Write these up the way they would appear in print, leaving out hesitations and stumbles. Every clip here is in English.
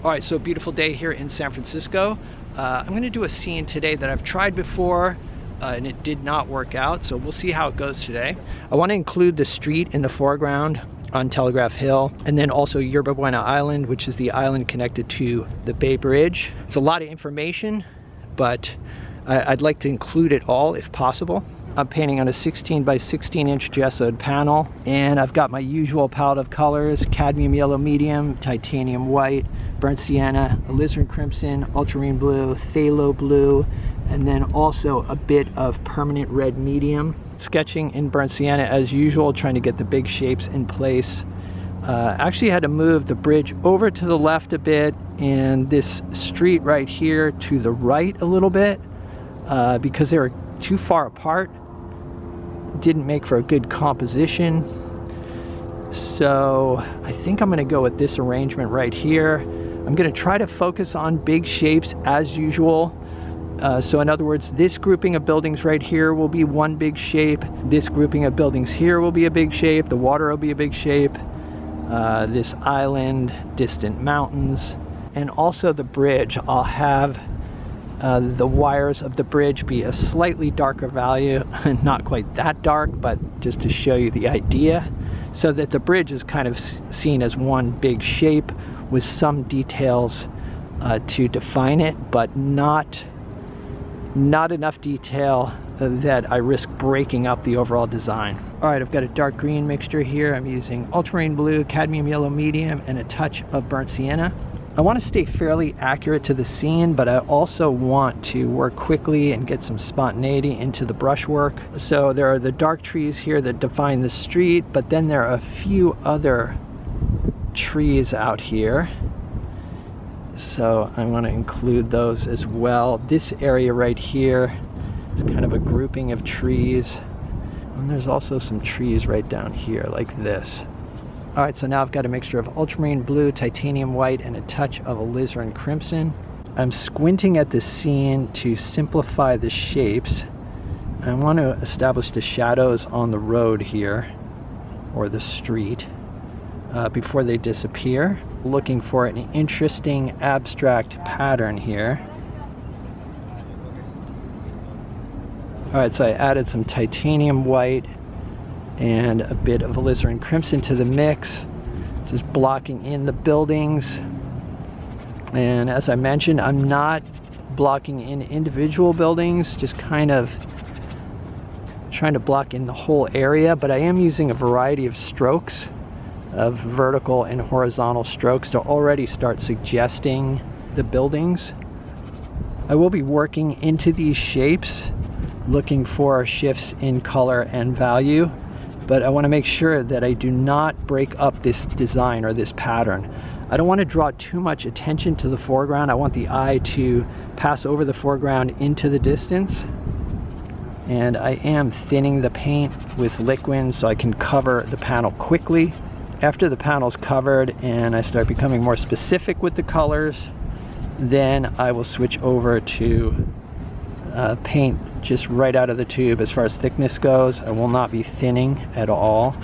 All right, so beautiful day here in San Francisco. I'm going to do a scene today that I've tried before and it did not work out, so we'll see how it goes today. I want to include the street in the foreground on Telegraph Hill, and then also Yerba Buena Island, which is the island connected to the Bay Bridge. It's a lot of information, but I'd like to include it all if possible. I'm painting on a 16 by 16 inch gessoed panel, and I've got my usual palette of colors: cadmium yellow medium, titanium white, burnt sienna, alizarin crimson, ultramarine blue, phthalo blue, and then also a bit of permanent red medium. Sketching in burnt sienna as usual, trying to get the big shapes in place. Actually had to move the bridge over to the left a bit and this street right here to the right a little bit because they were too far apart. Didn't make for a good composition. So I think I'm gonna go with this arrangement right here. I'm gonna try to focus on big shapes as usual. So in other words, this grouping of buildings right here will be one big shape. This grouping of buildings here will be a big shape. The water will be a big shape. This island, distant mountains, and also the bridge. I'll have the wires of the bridge be a slightly darker value, not quite that dark, but just to show you the idea, so that the bridge is kind of seen as one big shape with some details to define it, but not enough detail that I risk breaking up the overall design. All right, I've got a dark green mixture here. I'm using ultramarine blue, cadmium yellow medium, and a touch of burnt sienna. I want to stay fairly accurate to the scene, but I also want to work quickly and get some spontaneity into the brushwork. So there are the dark trees here that define the street, but then there are a few other trees out here. So I want to include those as well. This area right here is kind of a grouping of trees. And there's also some trees right down here like this. All right, so now I've got a mixture of ultramarine blue, titanium white, and a touch of alizarin crimson. I'm squinting at the scene to simplify the shapes. I want to establish the shadows on the road here, or the street, before they disappear. Looking for an interesting abstract pattern here. All right, so I added some titanium white and a bit of alizarin crimson to the mix, just blocking in the buildings. And as I mentioned, I'm not blocking in individual buildings, just kind of trying to block in the whole area, but I am using a variety of strokes, of vertical and horizontal strokes, to already start suggesting the buildings. I will be working into these shapes, looking for shifts in color and value, but I want to make sure that I do not break up this design or this pattern. I don't want to draw too much attention to the foreground. I want the eye to pass over the foreground into the distance. And I am thinning the paint with liquid so I can cover the panel quickly. After the panel's covered and I start becoming more specific with the colors, then I will switch over to paint just right out of the tube. As far as thickness goes, I will not be thinning at all.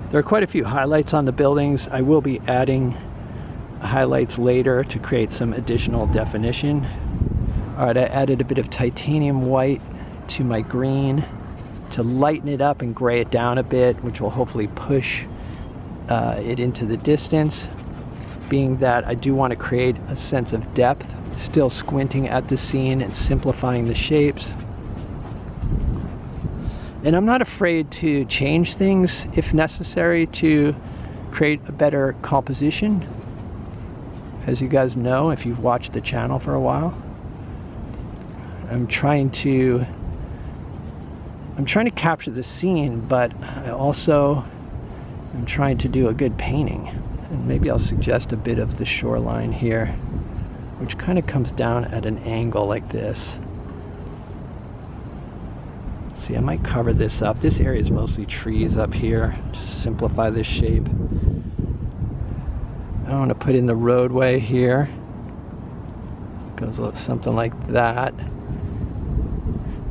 There are quite a few highlights on the buildings. I will be adding highlights later to create some additional definition. All right, I added a bit of titanium white to my green to lighten it up and gray it down a bit, which will hopefully push it into the distance. Being that I do want to create a sense of depth, still squinting at the scene and simplifying the shapes. And I'm not afraid to change things if necessary to create a better composition. As you guys know, if you've watched the channel for a while, I'm trying to capture the scene, but I also am trying to do a good painting. And maybe I'll suggest a bit of the shoreline here, which kind of comes down at an angle like this. See, I might cover this up. This area is mostly trees up here. Just simplify this shape. I want to put in the roadway here. Goes something like that.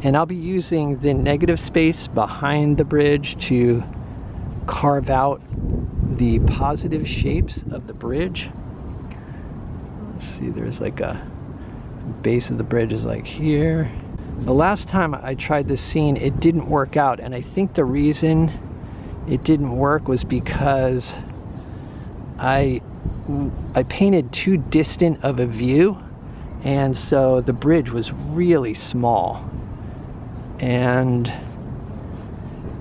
And I'll be using the negative space behind the bridge to carve out the positive shapes of the bridge. Let's see, there's like a base of the bridge is like here. The last time I tried this scene, it didn't work out, and I think the reason it didn't work was because I painted too distant of a view, and so the bridge was really small, and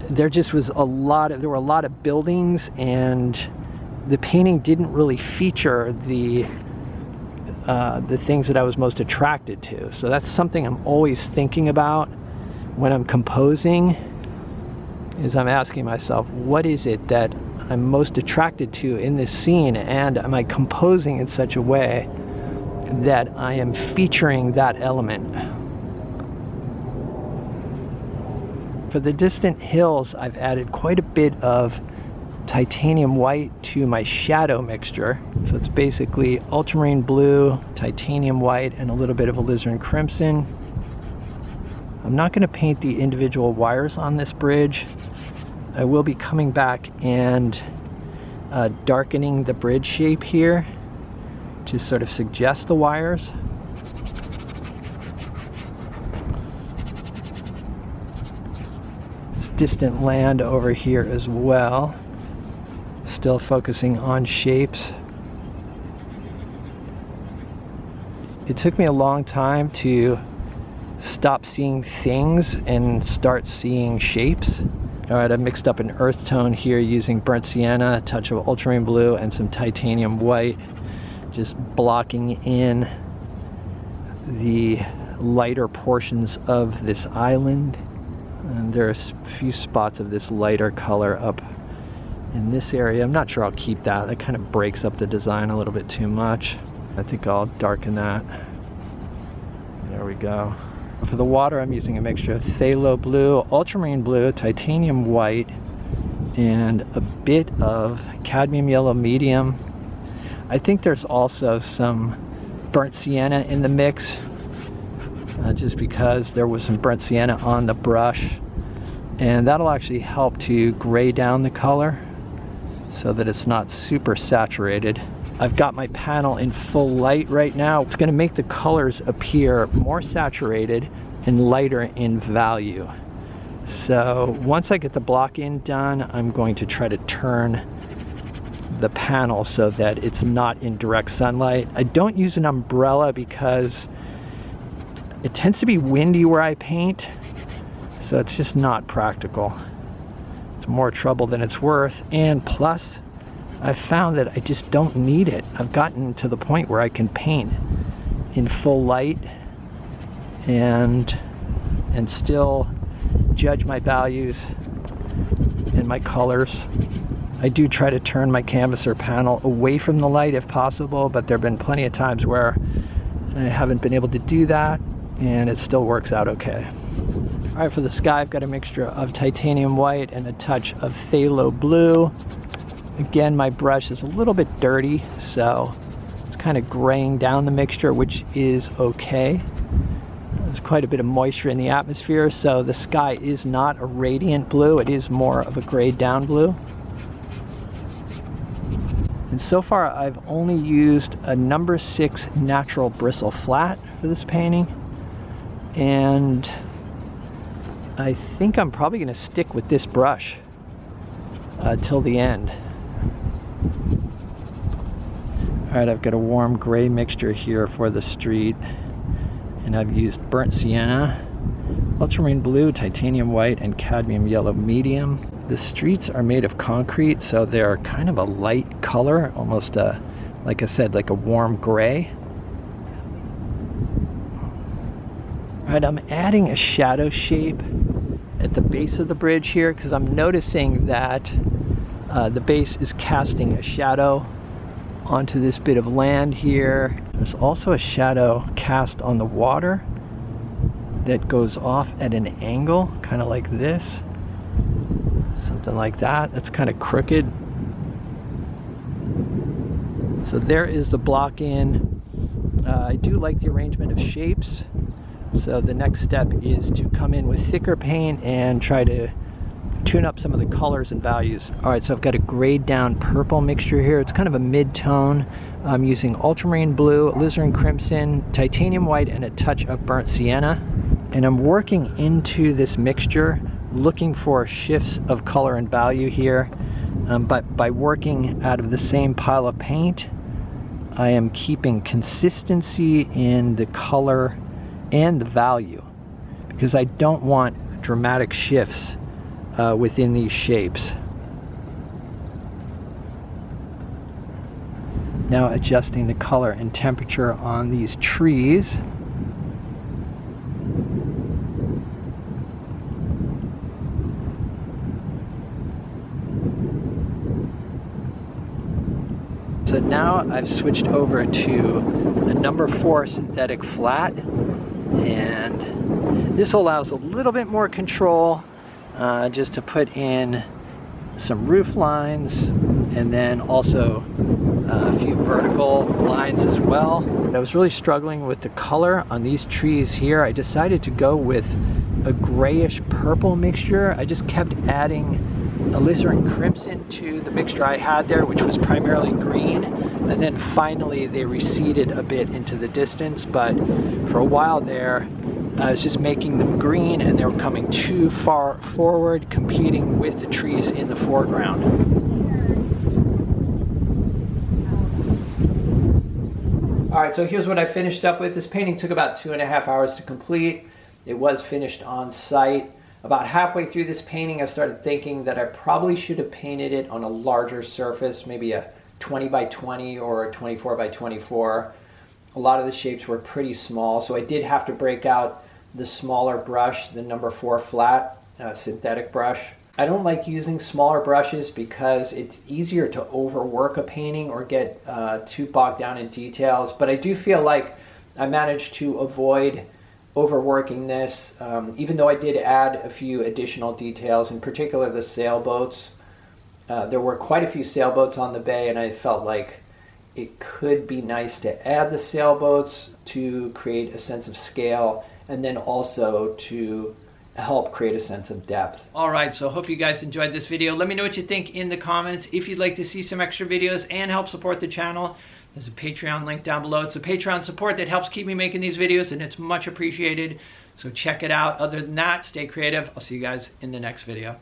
there just was there were a lot of buildings, and the painting didn't really feature the things that I was most attracted to. So that's something I'm always thinking about when I'm composing, is I'm asking myself, what is it that I'm most attracted to in this scene, and am I composing in such a way that I am featuring that element? For the distant hills, I've added quite a bit of titanium white to my shadow mixture. So it's basically ultramarine blue, titanium white, and a little bit of alizarin crimson. I'm not going to paint the individual wires on this bridge. I will be coming back and darkening the bridge shape here to sort of suggest the wires. There's distant land over here as well. Still focusing on shapes. It took me a long time to stop seeing things and start seeing shapes. All right, I've mixed up an earth tone here using burnt sienna, a touch of ultramarine blue, and some titanium white, just blocking in the lighter portions of this island. And there's a few spots of this lighter color up in this area. I'm not sure I'll keep that. That kind of breaks up the design a little bit too much. I think I'll darken that. There we go. For the water, I'm using a mixture of phthalo blue, ultramarine blue, titanium white, and a bit of cadmium yellow medium. I think there's also some burnt sienna in the mix, just because there was some burnt sienna on the brush, and that'll actually help to gray down the color so that it's not super saturated. I've got my panel in full light right now. It's going to make the colors appear more saturated and lighter in value. So once I get the block in done, I'm going to try to turn the panel so that it's not in direct sunlight. I don't use an umbrella because it tends to be windy where I paint, so it's just not practical. It's more trouble than it's worth, and plus I've found that I just don't need it. I've gotten to the point where I can paint in full light and still judge my values and my colors. I do try to turn my canvas or panel away from the light if possible, but there have been plenty of times where I haven't been able to do that, and it still works out okay. All right, for the sky, I've got a mixture of titanium white and a touch of phthalo blue. Again, my brush is a little bit dirty, so it's kind of graying down the mixture, which is okay. There's quite a bit of moisture in the atmosphere, so the sky is not a radiant blue. It is more of a grayed down blue. And so far, I've only used a number 6 natural bristle flat for this painting. And I think I'm probably going to stick with this brush till the end. All right, I've got a warm gray mixture here for the street, and I've used burnt sienna, ultramarine blue, titanium white, and cadmium yellow medium. The streets are made of concrete, so they're kind of a light color, almost like I said, like a warm gray. All right, I'm adding a shadow shape at the base of the bridge here because I'm noticing that the base is casting a shadow onto this bit of land here. There's also a shadow cast on the water that goes off at an angle, kind of like this. Something like that. That's kind of crooked. So there is the block in. I do like the arrangement of shapes. So the next step is to come in with thicker paint and try to tune up some of the colors and values. All right, so I've got a grayed down purple mixture here. It's kind of a mid-tone. I'm using ultramarine blue, alizarin crimson, titanium white, and a touch of burnt sienna. And I'm working into this mixture, looking for shifts of color and value here. But by working out of the same pile of paint, I am keeping consistency in the color and the value, because I don't want dramatic shifts within these shapes. Now adjusting the color and temperature on these trees. So now I've switched over to a number 4 synthetic flat, and this allows a little bit more control just to put in some roof lines and then also a few vertical lines as well. I was really struggling with the color on these trees here. I decided to go with a grayish purple mixture. I just kept adding alizarin crimson to the mixture I had there, which was primarily green, and then finally they receded a bit into the distance. But for a while there I was just making them green and they were coming too far forward, competing with the trees in the foreground. Alright, so here's what I finished up with. This painting took about 2.5 hours to complete. It was finished on site. About halfway through this painting, I started thinking that I probably should have painted it on a larger surface, maybe a 20 by 20 or a 24 by 24. A lot of the shapes were pretty small, so I did have to break out the smaller brush, the number 4 flat synthetic brush. I don't like using smaller brushes because it's easier to overwork a painting or get too bogged down in details, but I do feel like I managed to avoid overworking this, even though I did add a few additional details, in particular the sailboats. There were quite a few sailboats on the bay, and I felt like it could be nice to add the sailboats to create a sense of scale, and then also to help create a sense of depth. Alright, so hope you guys enjoyed this video. Let me know what you think in the comments. If you'd like to see some extra videos and help support the channel, there's a Patreon link down below. It's a Patreon support that helps keep me making these videos, and it's much appreciated. So check it out. Other than that, stay creative. I'll see you guys in the next video.